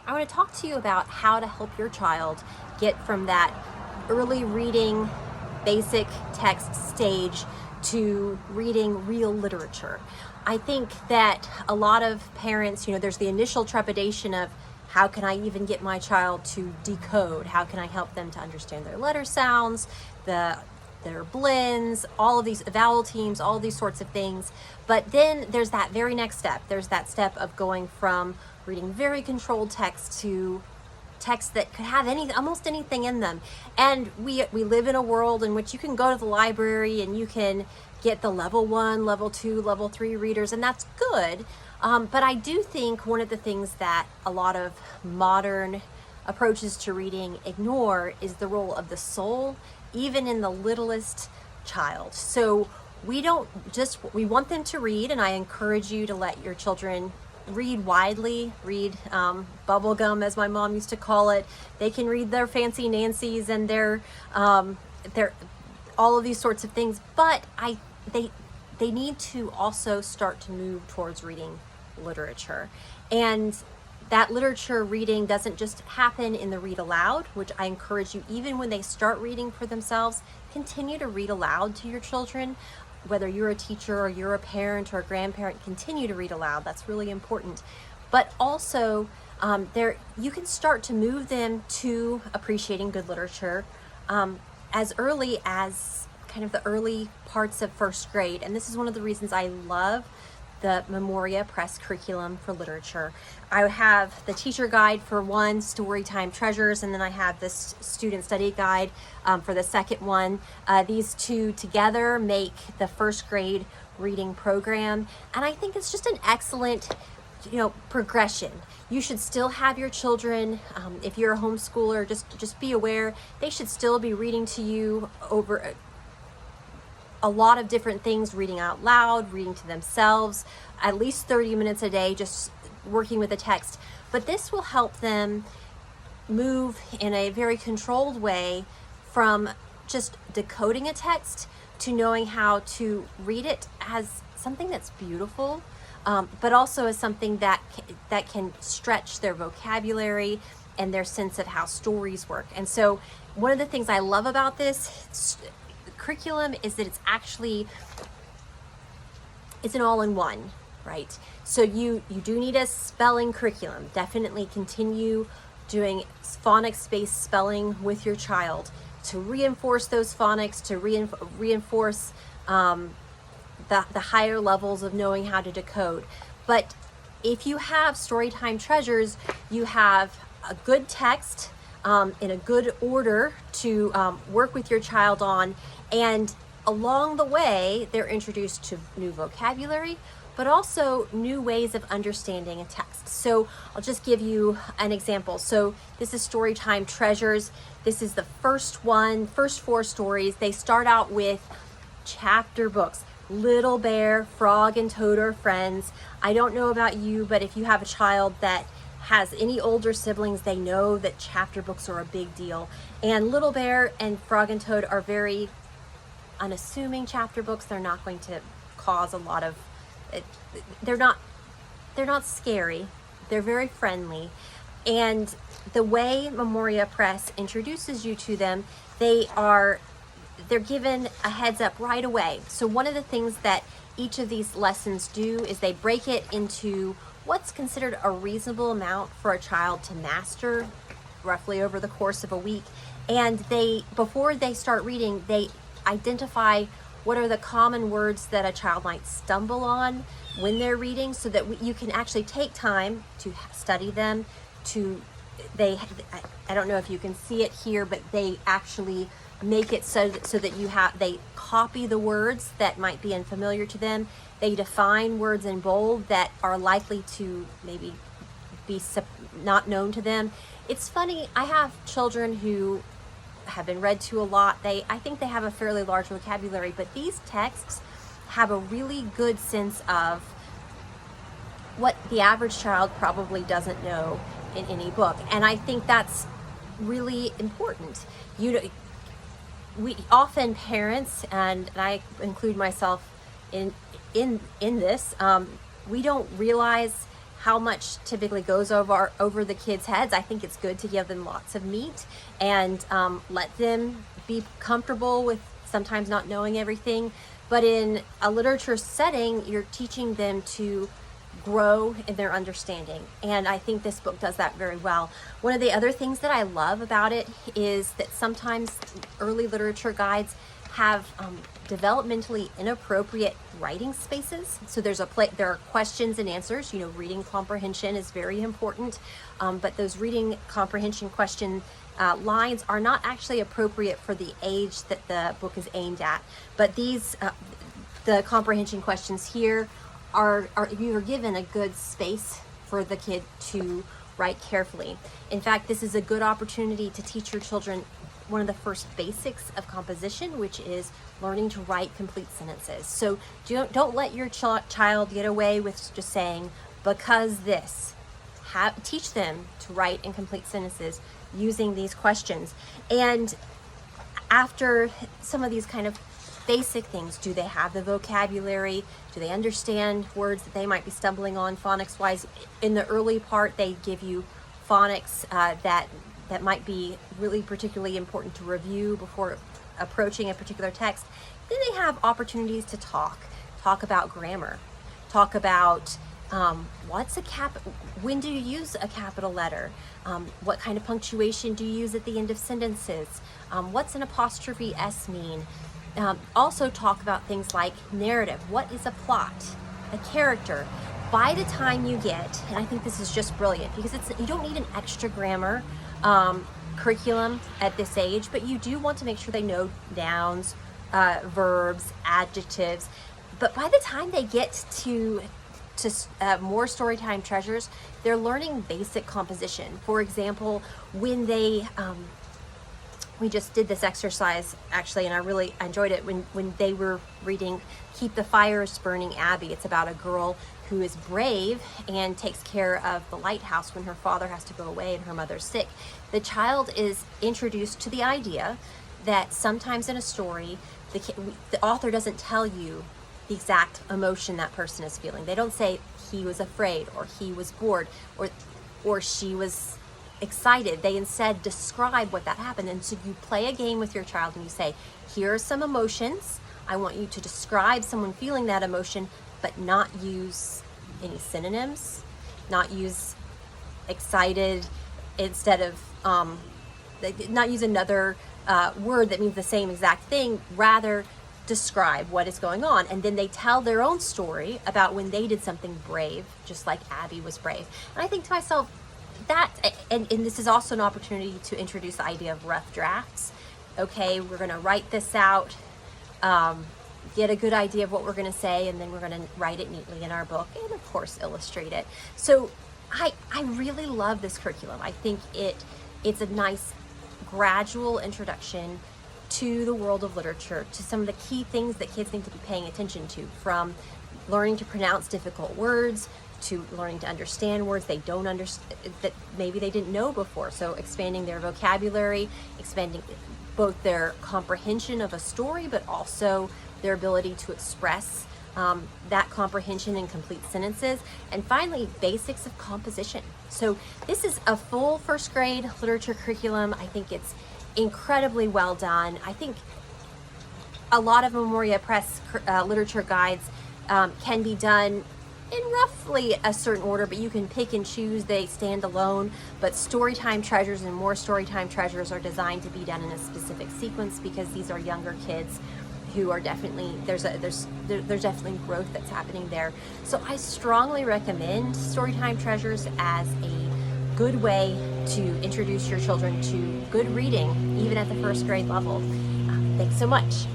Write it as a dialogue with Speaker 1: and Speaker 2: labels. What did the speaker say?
Speaker 1: I want to talk to you about how to help your child get from that early reading basic text stage to reading real literature. I think that a lot of parents, there's the initial trepidation of how can I even get my child to decode? How can I help them to understand their letter sounds, their blends, all of these vowel teams, all of these sorts of things. But then there's that very next step. There's that step of going from reading very controlled text to text that could have almost anything in them. And we live in a world in which you can go to the library and you can get the level 1, level 2, level 3 readers, and that's good. But I do think one of the things that a lot of modern approaches to reading ignore is the role of the soul, even in the littlest child. So we want them to read, and I encourage you to let your children read widely, read bubblegum, as my mom used to call it. They can read their Fancy Nancy's and their all of these sorts of things, but they need to also start to move towards reading literature. And that literature reading doesn't just happen in the read aloud, which I encourage you, even when they start reading for themselves, continue to read aloud to your children. Whether you're a teacher or you're a parent or a grandparent, continue to read aloud. That's really important. But also, you can start to move them to appreciating good literature as early as kind of the early parts of first grade. And this is one of the reasons I love the Memoria Press curriculum for literature. I have the teacher guide for one, Storytime Treasures, and then I have this student study guide for the second one. These two together make the first grade reading program, and I think it's just an excellent progression. You should still have your children, if you're a homeschooler, just be aware they should still be reading to you over a lot of different things, reading out loud, reading to themselves, at least 30 minutes a day, just working with the text. But this will help them move in a very controlled way from just decoding a text to knowing how to read it as something that's beautiful, but also as something that can stretch their vocabulary and their sense of how stories work. And so one of the things I love about this curriculum is that it's an all-in-one, right? So you do need a spelling curriculum. Definitely continue doing phonics-based spelling with your child to reinforce those phonics, to reinforce the higher levels of knowing how to decode. But if you have Storytime Treasures, you have a good text in a good order to work with your child on, and along the way they're introduced to new vocabulary, but also new ways of understanding a text. So I'll just give you an example. So this is Storytime Treasures. This is the first 4 stories. They start out with chapter books. Little Bear, Frog, and Toad are friends. I don't know about you, but if you have a child that has any older siblings, they know that chapter books are a big deal. And Little Bear and Frog and Toad are very unassuming chapter books. They're not going to cause a lot of, they're not scary. They're very friendly. And the way Memoria Press introduces you to them, they're given a heads up right away. So one of the things that each of these lessons do is they break it into what's considered a reasonable amount for a child to master roughly over the course of a week. And before they start reading, they identify what are the common words that a child might stumble on when they're reading, so that you can actually take time to study them. I don't know if you can see it here, but they actually make it so that they copy the words that might be unfamiliar to them. They define words in bold that are likely to maybe be not known to them. It's funny, I have children who have been read to a lot. I think they have a fairly large vocabulary, but these texts have a really good sense of what the average child probably doesn't know in any book. And I think that's really important. We often, parents, and I include myself in this, we don't realize how much typically goes over the kids' heads. I think it's good to give them lots of meat and let them be comfortable with sometimes not knowing everything. But in a literature setting, you're teaching them to grow in their understanding, and I think this book does that very well. One of the other things that I love about it is that sometimes early literature guides have developmentally inappropriate writing spaces. So there are questions and answers. Reading comprehension is very important, but those reading comprehension question lines are not actually appropriate for the age that the book is aimed at. But these, the comprehension questions here you are given a good space for the kid to write carefully. In fact, this is a good opportunity to teach your children one of the first basics of composition, which is learning to write complete sentences. So don't let your child get away with just saying, because this. Teach them to write in complete sentences using these questions. And after some of these kind of basic things, do they have the vocabulary? Do they understand words that they might be stumbling on phonics wise? In the early part, they give you phonics that might be really particularly important to review before approaching a particular text. Then they have opportunities to talk about grammar, talk about when do you use a capital letter? What kind of punctuation do you use at the end of sentences? What's an apostrophe S mean? Also talk about things like narrative. What is a plot? A character? By the time you get, and I think this is just brilliant, because you don't need an extra grammar curriculum at this age, but you do want to make sure they know nouns, verbs, adjectives. But by the time they get to more Storytime treasures, they're learning basic composition. For example, when they we just did this exercise actually, and I really enjoyed it when they were reading Keep the Fires Burning Abby. It's about a girl who is brave and takes care of the lighthouse when her father has to go away and her mother's sick. The child is introduced to the idea that sometimes in a story, the author doesn't tell you the exact emotion that person is feeling. They don't say he was afraid or he was bored or she was excited. They instead describe what that happened. And so you play a game with your child and you say, here are some emotions. I want you to describe someone feeling that emotion, but not use any synonyms, not use excited instead of, not use another word that means the same exact thing, rather describe what is going on. And then they tell their own story about when they did something brave, just like Abby was brave. And I think to myself, and this is also an opportunity to introduce the idea of rough drafts. Okay, we're going to write this out, get a good idea of what we're going to say, and then we're going to write it neatly in our book, and of course illustrate it. So I really love this curriculum. I think it's a nice gradual introduction to the world of literature, to some of the key things that kids need to be paying attention to, from learning to pronounce difficult words to learning to understand words they don't understand, that maybe they didn't know before. So expanding their vocabulary, expanding both their comprehension of a story, but also their ability to express that comprehension in complete sentences. And finally, basics of composition. So this is a full first grade literature curriculum. I think it's incredibly well done. I think a lot of Memoria Press literature guides can be done in roughly a certain order, but you can pick and choose. They stand alone. But Storytime Treasures and More Storytime Treasures are designed to be done in a specific sequence, because these are younger kids who are definitely, there's definitely growth that's happening there. So I strongly recommend Storytime Treasures as a good way to introduce your children to good reading, even at the first grade level. Thanks so much.